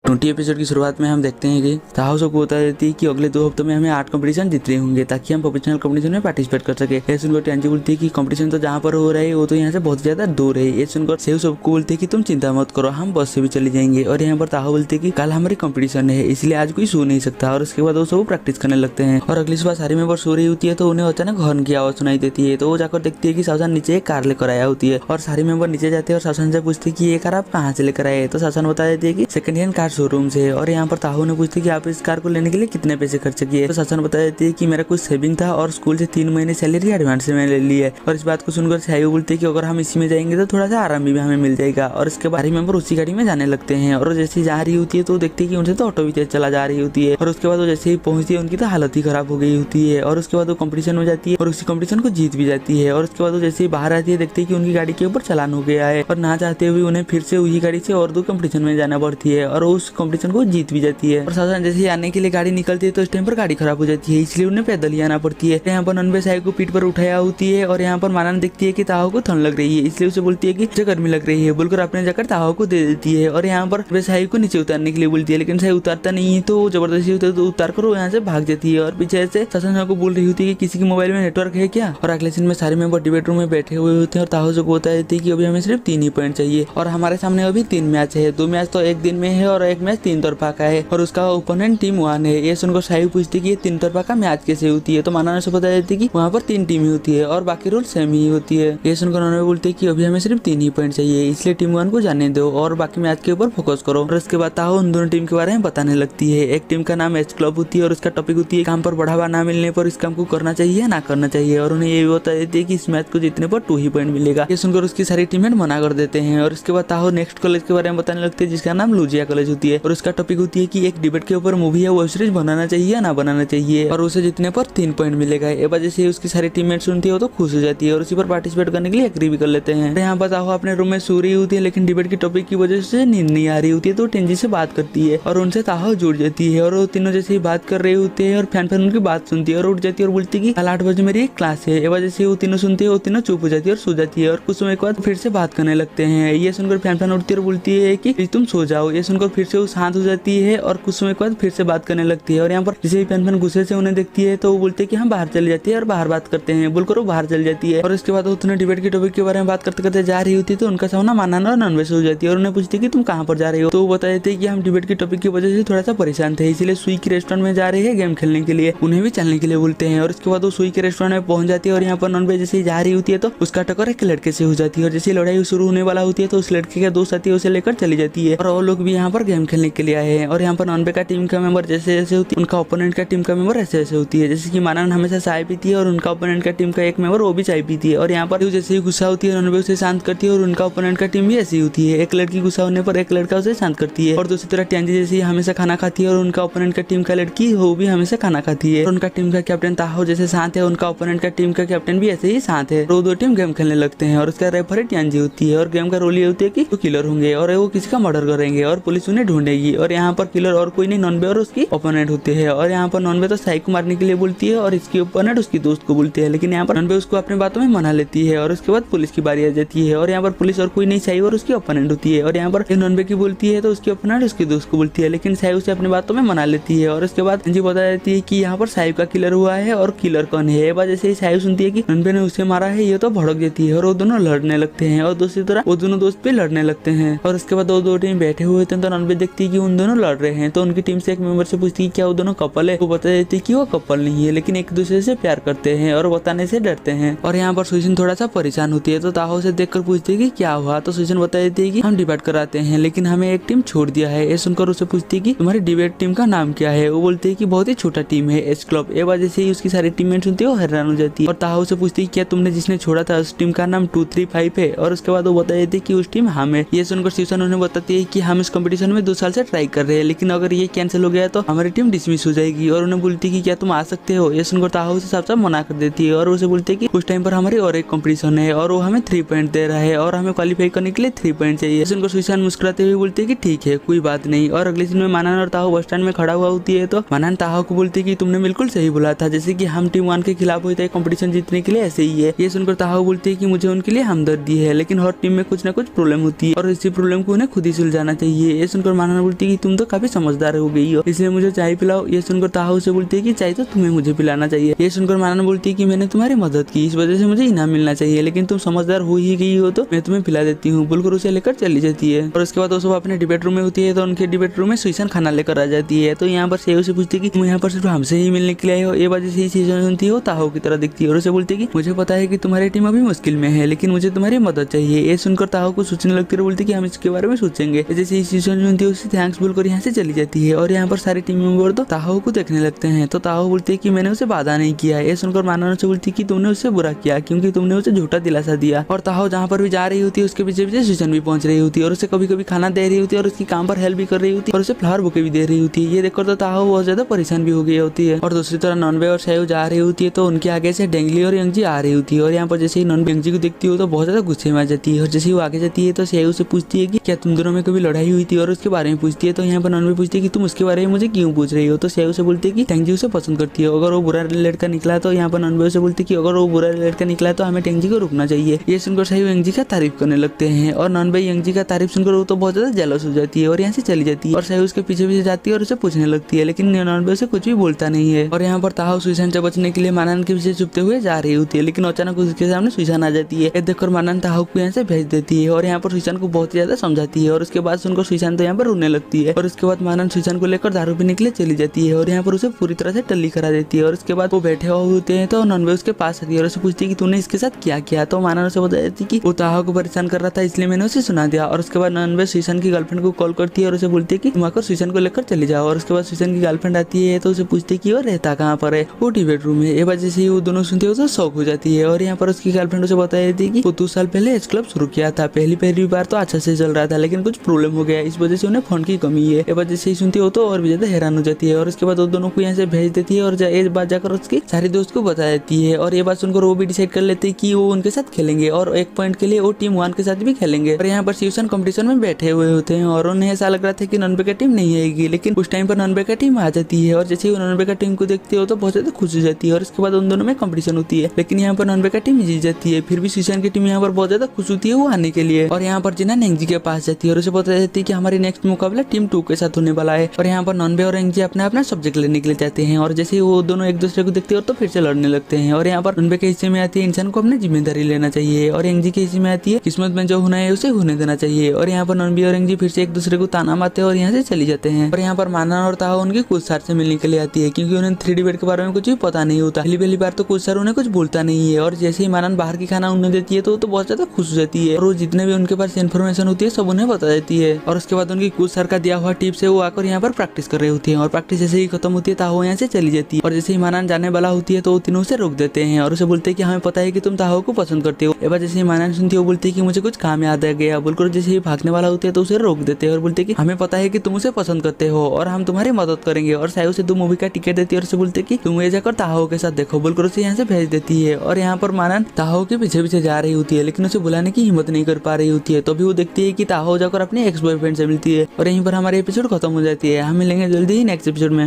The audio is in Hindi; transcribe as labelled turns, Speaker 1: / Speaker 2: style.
Speaker 1: 20 एपिसोड की शुरुआत में हम देखते हैं कि ताहो सबको बता देती है कि अगले 2 हफ्तों में हमें 8 कंपटीशन जीतने होंगे ताकि हम प्रोफेशनल कंपटीशन में पार्टिसिपेट कर सके। ये सुनकर टियांजी बोलती है कि कंपटीशन तो जहाँ पर हो रहा है वो तो यहाँ से बहुत ज्यादा दूर है। ये सुनकर सेव सबको बोलते है कि तुम चिंता मत करो, हम बस से भी चले जाएंगे। और यहाँ पर ताहो बोलती है कि कल हमारी कंपटीशन है इसलिए आज कोई सो नहीं सकता। और उसके बाद वो सब प्रैक्टिस करने लगते हैं। और अगली सुबह सारी मेंबर सो रही होती है तो उन्हें अचानक हॉर्न की आवाज सुनाई देती है। तो वो जाकर देखती है कि शाओशान नीचे एक कार लेकर आया होती है। और सारी मेंबर नीचे जाते हैं और शाओशान से पूछती है कि ये कार आप कहाँ से लेकर आए। तो शाओशान बता देती है कि सेकंड हैंड कार शोरूम से। और यहाँ पर ताहो ने पूछती है कि आप इस कार को लेने के लिए कितने पैसे खर्च किए। तो शाओशान बता देती है कि मेरा कुछ सेविंग था और स्कूल से 3 महीने सैलरी एडवांस में ले ली है। और इस बात को सुनकर साइयो बोलती है कि अगर हम इसी में जाएंगे तो थोड़ा सा आराम भी हमें मिल जाएगा। और इसके बाद मेंबर उसी गाड़ी में जाने लगते हैं। और जैसे जा रही होती है तो देखती है कि उनसे तो ऑटो भी तेज चला जा रही होती है। और उसके बाद वो जैसे ही पहुंचती है उनकी तो हालत ही खराब हो गई होती है। और उसके बाद वो कंपटीशन में जाती है और उसी कंपटीशन को जीत भी जाती है। और उसके बाद वो जैसे ही बाहर आती है देखती है कि उनकी गाड़ी के ऊपर चालान हो गया है। और ना चाहते हुए उन्हें फिर से वही गाड़ी से और 2 कंपटीशन में जाना पड़ती है। और उस कंपटीशन को जीत भी जाती है। और शाओशान जैसे ही आने के लिए गाड़ी निकलती है तो इस टाइम पर गाड़ी खराब हो जाती है इसलिए उन्हें पैदल ही आना पड़ती है। यहाँ पर नन्बे साई को पीठ पर उठाया होती है। और यहाँ पर मानन देखती है कि ताहो को ठंड लग रही है इसलिए उसे बोलती है कि मुझे गर्मी लग रही है बोलकर अपने जाकर ताहो को दे देती है। और यहाँ पर साई को नीचे उतारने के लिए बोलती है लेकिन साई उतारता नहीं है तो जबरदस्ती उतार कर वो यहाँ से भाग जाती है। और पीछे से शाओशान को बोल रही होती है कि किसी के मोबाइल में नेटवर्क है क्या। और अगले दिन में सारे मेंबर डिबेट रूम में बैठे हुए होते हैं और ताहो को बता देती है कि अभी हमें सिर्फ 3 ही पॉइंट चाहिए और हमारे सामने अभी 3 मैच है। 2 मैच तो एक दिन में है और एक मैच 3 तरफा का है और उसका ओपोनेंट टीम 1 है। ये सुनकर साई पूछती है कि ये 3 तरफा का मैच कैसे होती है। तो माना से बता देती है कि वहाँ पर 3 टीम ही होती है और बाकी रूल सेम ही होती है। ये सुनकर उन्होंने बोलते हैं कि अभी हमें सिर्फ 3 ही पॉइंट चाहिए इसलिए टीम 1 को जाने दो और बाकी मैच के ऊपर फोकस करो। और उसके बाद ताहो उन दोनों टीम के बारे में बताने लगती है। एक टीम का नाम एच क्लब होती है और उसका टॉपिक होती है काम पर बढ़ावा ना मिलने पर इस काम को करना चाहिए या ना करना चाहिए। और उन्हें ये भी बता देती है कि इस मैच को जीतने पर 2 ही पॉइंट मिलेगा। ये सुनकर उसकी सारी टीममेट मना कर देते हैं। और इसके बाद ताहो नेक्स्ट कॉलेज के बारे में बताने लगते हैं जिसका नाम लुजिया कॉलेज होती है। और उसका टॉपिक होती है कि एक डिबेट के ऊपर मूवी या वेब सीरीज बनाना चाहिए या ना बनाना चाहिए और उसे जीतने पर 3 पॉइंट मिलेगा। ये वजह से उसकी सारी टीममेट सुनती है तो खुश हो जाती है और उसी पर पार्टिसिपेट करने के लिए एग्री भी कर लेते हैं। यहाँ पर ताहो अपने रूम में सो रही होती है लेकिन डिबेट की टॉपिक की वजह से नींद नहीं आ रही होती है तो टेंजी से बात करती है और उनसे ताहो जुड़ जाती है। और वो तीनों जैसे ही बात कर रहे होते हैं और फैन उनकी बात सुनती है और उठ जाती है और बोलती है कि कल 8 बजे मेरी एक क्लास है। ये वजह से वो तीनों सुनती है, वो तीनों चुप हो जाती है और सो जाती है। और कुछ समय के बाद फिर से बात करने लगते हैं। ये सुनकर फैन उठती है और बोलती है कि तुम सो जाओ। ये सुनकर फिर से वो शांत हो जाती है और कुछ समय के बाद फिर से बात करने लगती है। और यहाँ पर जैसे ही फैन गुस्से से उन्हें देखती है तो वो बोलते हैं कि हम बाहर चली जाती है और बाहर बात करते हैं बोलकर वो बाहर चली जाती है। और उसके बाद वो डिबेट के टॉपिक के बारे में बात करते करते जा रही होती है तो उनका सामना मानना और नॉनवेज हो जाती है। और उन्हें पूछती है कि तुम कहाँ पर जा रही हो। तो वो बता देते हैं कि हम डिबेट के टॉपिक की वजह से थोड़ा सा परेशान थे इसलिए सुई के रेस्टोरेंट में जा रहे हैं गेम खेलने के लिए, उन्हें भी चलने के लिए बोलते हैं। और उसके बाद वो सुई के रेस्टोरेंट में पहुंच जाती है और यहाँ पर नॉनवेज जैसे जा रही होती है तो उसका टक्कर एक लड़के से हो जाती है। और जैसे लड़ाई शुरू होने वाला होती है तो उस लड़के के दोस्त आती है उसे लेकर चली जाती है। और वो लोग भी यहाँ पर गेम खेलने के लिए आए हैं। और यहाँ पर नॉनवे का टीम का मेंबर जैसे जैसे होती है उनका ओपोनेंट का टीम का मेंबर ऐसे ऐसे होती है। जैसे कि मानन हमेशा चाय पीती है और उनका ओपोनेंट का टीम का एक मेंबर वो भी चाय पीती है। और यहाँ पर जैसे ही गुस्सा होती है नॉनवे उसे शांत करती है और उनका ओपोनेंट का टीम भी ऐसी होती है। एक लड़की गुस्सा होने पर एक लड़का उसे शांत करती है। और दूसरी तरफ टियांजी जैसे हमेशा खाना खाती है और उनका ओपोनेंट का टीम का लड़की वो भी हमेशा खाना खाती है। और उनका टीम का कैप्टन ताहो जैसे शांत है उनका ओपोनेंट का टीम का कैप्टन भी ऐसे ही शांत है। वो 2 टीम गेम खेलने लगते हैं और उसका रेफरी टियांजी होती है। और गेम का रोल ये होती है कि वो किलर होंगे और वो किसी का मर्डर करेंगे और पुलिस उन्हें ढूंढेगी। और यहाँ पर किलर और कोई नहीं नॉनवे और उसकी ओपोनेंट होते हैं। और यहाँ पर नॉनवे तो साई को मारने के लिए बोलती है और इसकी ओपोनेंट उसकी दोस्त को बोलती है लेकिन यहाँ पर नॉनवे उसको अपनी बातों में मना लेती है। और उसके बाद पुलिस की बारी आ जाती है और यहाँ पर पुलिस और कोई नहीं साई और उसकी ओपोनेंट होती है। और यहाँ पर नॉनवे की बोलती है तो उसकी ओपोनेंट उसकी दोस्त को बोलती है लेकिन साई उसे अपनी बातों में मना लेती है। और उसके बाद जी बता देती है कि यहाँ पर साहिब का किलर हुआ है और किलर कौन है। बात जैसे ही साहिब सुनती है कि नॉनवे ने उसे मारा है ये तो भड़क जाती है और वो दोनों लड़ने लगते हैं। और दूसरी तरह वो दोनों दोस्त भी लड़ने लगते हैं। और उसके बाद वो 2 टीम बैठे हुए थे तो नॉनवे देखती है कि उन दोनों लड़ रहे हैं तो उनकी टीम से एक मेंबर से पूछती है क्या वो दोनों कपल है। वो बता देती है कि वो कपल नहीं है लेकिन एक दूसरे से प्यार करते हैं और बताने से डरते हैं। और यहाँ पर सुजन थोड़ा सा परेशान होती है तो ताहो से देखकर पूछती है कि क्या हुआ। तो सुजन बता देती है कि हम डिबेट कराते हैं लेकिन हमें एक टीम छोड़ दिया है। ये सुनकर उसे पूछती है कि तुम्हारी डिबेट टीम का नाम क्या है। वो बोलती है कि बहुत ही छोटा टीम है एच क्लब। ये वजह से ही उसकी सारी टीममेट सुनती है वो हैरान हो जाती है। और ताहो से पूछती है क्या तुमने जिसने छोड़ा था उस टीम का नाम 235 है। और उसके बाद वो बता देती है कि उस टीम हम है। ये सुनकर सुजन उन्हें बताती है कि हम इस कंपटीशन में 2 साल से ट्राई कर रहे हैं लेकिन अगर ये कैंसिल हो गया तो हमारी टीम डिसमिस हो जाएगी। और उन्हें बोलती है कि क्या तुम आ सकते हो। ये सुनकर ताहो उसे साफ साफ मना कर देती है और उसे बोलती है कि उस टाइम पर हमारी और एक कंपटीशन है और वो हमें 3 पॉइंट दे रहा है और हमें क्वालिफाई करने के लिए 3 पॉइंट चाहिए। सुनकर सुजन मुस्कुराते हुए बोलती है कि ठीक है कोई बात नहीं। और अगले दिन में मानन और ताहो बस स्टैंड में खड़ा हुआ होती है तो मानन ताहो को बोलती है कि तुमने बिल्कुल सही बोला था जैसे कि हम टीम 1 के खिलाफ हुए थे कंपटीशन जीतने के लिए ऐसे ही है। ये सुनकर ताहो बोलती है कि मुझे उनके लिए हमदर्दी है लेकिन हर टीम में कुछ ना कुछ प्रॉब्लम होती है और इसी प्रॉब्लम को उन्हें खुद ही सुलझाना चाहिए। ये सुनकर मानन बोलती है कि तुम तो काफी समझदार हो गई हो, इसलिए मुझे चाय पिलाओ। ये सुनकर ताहो से बोलती है कि चाय तो तुम्हें मुझे पिलाना चाहिए। ये सुनकर मानन बोलती है कि मैंने तुम्हारी मदद की, इस वजह से मुझे इनाम मिलना चाहिए, लेकिन तुम समझदार हो ही गई हो तो मैं तुम्हें पिला देती हूँ, बोलकर उसे लेकर चली जाती है। और उसके बाद वो सब अपने डिबेट रूम में होती है, तो उनके डिबेट रूम में सुइसन खाना लेकर आ जाती है। तो यहाँ पर सेव से पूछती है कि तुम यहाँ पर सिर्फ हमसे ही मिलने के लिए आए हो। ये बात से सुइसन सुनती हो, ताहो की तरह दिखती है और उसे बोलती है कि मुझे पता है कि तुम्हारी टीम अभी मुश्किल में है, लेकिन मुझे तुम्हारी मदद चाहिए। ये सुनकर ताहो को सोचने लगती है और बोलती है कि हम इसके बारे में सोचेंगे। जैसे ही सुइसन सुनती है उसे थैंक्स बोलकर यहाँ से चली जाती है। और यहाँ पर सारे टीम मेंबर तो ताहो को देखने लगते हैं। तो ताहो बोलती है कि मैंने उसे बाधा नहीं किया। ये सुनकर मानन से बोलती है कि तुमने उससे बुरा किया, क्योंकि तुमने उसे झूठा दिलासा दिया। और ताहो जहाँ पर भी जा रही होती है उसके पीछे पीछे सुइसन भी पहुंच रही होती है और उसे कभी कभी खाना दे रही होती है और उसकी काम पर हेल्प भी कर रही होती है और उसे फ्लावर बुके भी दे रही होती है। ये देखकर तो ताहो बहुत ज्यादा परेशान भी हो गई होती है। और दूसरी तरफ नॉनवे और शेव जा रही होती है, तो उनके आगे से डेंगली और यंगजी आ रही होती है। और यहाँ पर जैसे ही नॉनवे यंगजी को देखती हो तो बहुत ज्यादा गुस्से में आ जाती है। और जैसे ही वो आगे जाती है तो शेव से पूछती है कि क्या तुम दोनों में कभी लड़ाई हुई थी, और उसके बारे में पूछती है। तो यहाँ पर नॉनवे पूछती है कि तुम उसके बारे में मुझे क्यों पूछ रही हो। तो शेव से बोलती है कि टेंगजी उसे पसंद करती है, अगर वो बुरा लड़का निकला तो यहाँ पर नॉनवे से बोलती है कि अगर वो बुरा लड़का निकला तो हमें टेंगजी को रुकना चाहिए। ये सुनकर शेव यंगजी का तारीफ करने लगते हैं और नॉनवे यंगजी का तारीफ सुनकर वो तो बहुत ज्यादा जेलस हो जाती है और यहाँ से चली जाती है। और शेव उसके पीछे पीछे जाती है और उसे पूछने लगती है, लेकिन नॉनवे उसे कुछ भी बोलता नहीं है। और यहाँ पर ताहो सुइसन से बचने के लिए मानन के पीछे छुपते हुए जा रही होती है, लेकिन अचानक उसके सामने सुइसन आ जाती है। देखकर मानन ताहो को यहाँ से भेज देती है और यहाँ पर सुइसन को बहुत ज्यादा समझाती है। और उसके बाद सुनकर सुइसन तो यहाँ पर रोने लगती है। और उसके बाद मानन सुइसन को लेकर दारू पीने के लिए चली जाती है और यहाँ पर उसे पूरी तरह से टल्ली करा देती है। और उसके बाद वो बैठे हुए होते हैं, तो नॉनवे उसके पास आती है और उसे पूछती है कि तूने इसके साथ क्या किया। तो मानन उसे बता देती है कि वो ताहो को परेशान कर रहा था, इसलिए मैंने उसे सुना दिया। और उसके बाद नॉनवे सुइसन की गर्लफ्रेंड को कॉल करती है और उसे बोलती है कि तुम आकर सुइसन को लेकर चले जाओ। और उसके बाद सुइसन की गर्लफ्रेंड आती है, तो उसे पूछती है कि वो रहता कहाँ पर है। वो डिबेट रूम में। ये वजह से वो दोनों सुनते हो तो शौक हो जाती है। और यहाँ पर उसकी गर्लफ्रेंड उसे बता देती है कि वो 2 साल पहले एच क्लब शुरू किया था, पहली बार तो अच्छा से चल रहा था, लेकिन कुछ प्रॉब्लम हो गया, इस वजह से उन्हें फंड की कमी है। ये वजह से ही सुनती हो तो और भी ज्यादा हैरान हो जाती है। और उसके बाद वो दोनों को यहाँ से भेज देती है और ये बात जाकर उसकी सारी दोस्त को बता देती है। और ये बात सुनकर वो भी डिसाइड कर लेते हैं कि वो उनके साथ खेलेंगे और एक पॉइंट के लिए वो टीम 1 के साथ भी खेलेंगे। और यहाँ पर सुइसन कंपटीशन में बैठे हुए होते हैं और उन्हें ऐसा लग रहा था कि नॉनवे का टीम नहीं आएगी, लेकिन उस टाइम पर नॉनवे का टीम आ जाती है। और जैसे ही नॉनवे का टीम को देखते हो तो बहुत ज्यादा खुश हो जाती है। और उसके बाद उन दोनों में कंपटीशन होती है, लेकिन यहाँ पर नॉनवे का टीम जीत जाती है। फिर भी सुइसन की टीम यहाँ पर बहुत ज्यादा खुश होती है वो आने के लिए। और यहाँ पर जिना नेंगजी के पास जाती है और उसे बता देती है कि हमारी नेक्स्ट मुकाबला टीम 2 के साथ होने वाला है। और यहाँ पर नॉनवे और नेंगजी अपना अपना सब्जेक्ट लेने के लिए जाते हैं और जैसे ही वो दोनों एक दूसरे को देखते हैं तो फिर से लड़ने लगते हैं। और यहाँ पर नॉनवे के हिस्से में आती है इंसान को अपनी जिम्मेदारी लेना चाहिए, और नेंगजी के हिस्से में आती है किस्मत में जो होना है उसे होने देना चाहिए। और यहाँ पर नॉनवे और नेंगजी फिर से एक दूसरे को ताना मारते हैं और यहाँ से चली जाते हैं। और यहाँ पर मानन और ताहो उनके कोच सर से मिलने के लिए आती है, क्योंकि उन्हें 3D बेड के बारे में कुछ भी पता नहीं होता। पहली बार तो कोच सर उन्हें कुछ बोलता नहीं है। और जैसे ही मानन बाहर की खाना उन्हें देती है तो बहुत ज्यादा खुश हो जाती है और वो जितने भी उनके पास इन्फॉर्मेशन होती है सब उन्हें बता देती है। और उसके बाद उनकी कोच सर का दिया हुआ टिप से वो आकर यहाँ पर प्रैक्टिस कर रही होती है। और प्रैक्टिस जैसे ही खत्म होती है ताहो यहाँ से चली जाती है। और जैसे ही मानन जाने वाला होती है तो वो तीनों से रोक देते हैं और उसे बोलते हैं कि हमें पता है कि तुम ताहो को पसंद करते हो। एक बार जैसे ही मानन सुनती है वो बोलती है कि मुझे कुछ काम याद आ गया, बोलकर जैसे ही भागने वाला होती है तो उसे रोक देते हैं और बोलते हैं कि हमें पता है कि तुम उसे पसंद करते हो और हम तुम्हारी मदद करेंगे। और सायो से 2 मूवी का टिकट देती है और उसे बोलते हैं कि तुम ये जाकर ताहो के साथ देखो, बोलकर उसे यहाँ से भेज देती है। और यहाँ पर मानन ताहो के पीछे पीछे जा रही होती है, लेकिन उसे बुलाने की हिम्मत नहीं कर पा रही होती है। तो भी वो देखती है कि ताहो जाकर अपने एक्स बॉयफ्रेंड से मिलती है। और यहीं पर हमारी एपिसोड खत्म हो जाती है। हम मिलेंगे जल्दी ही नेक्स्ट एपिसोड में।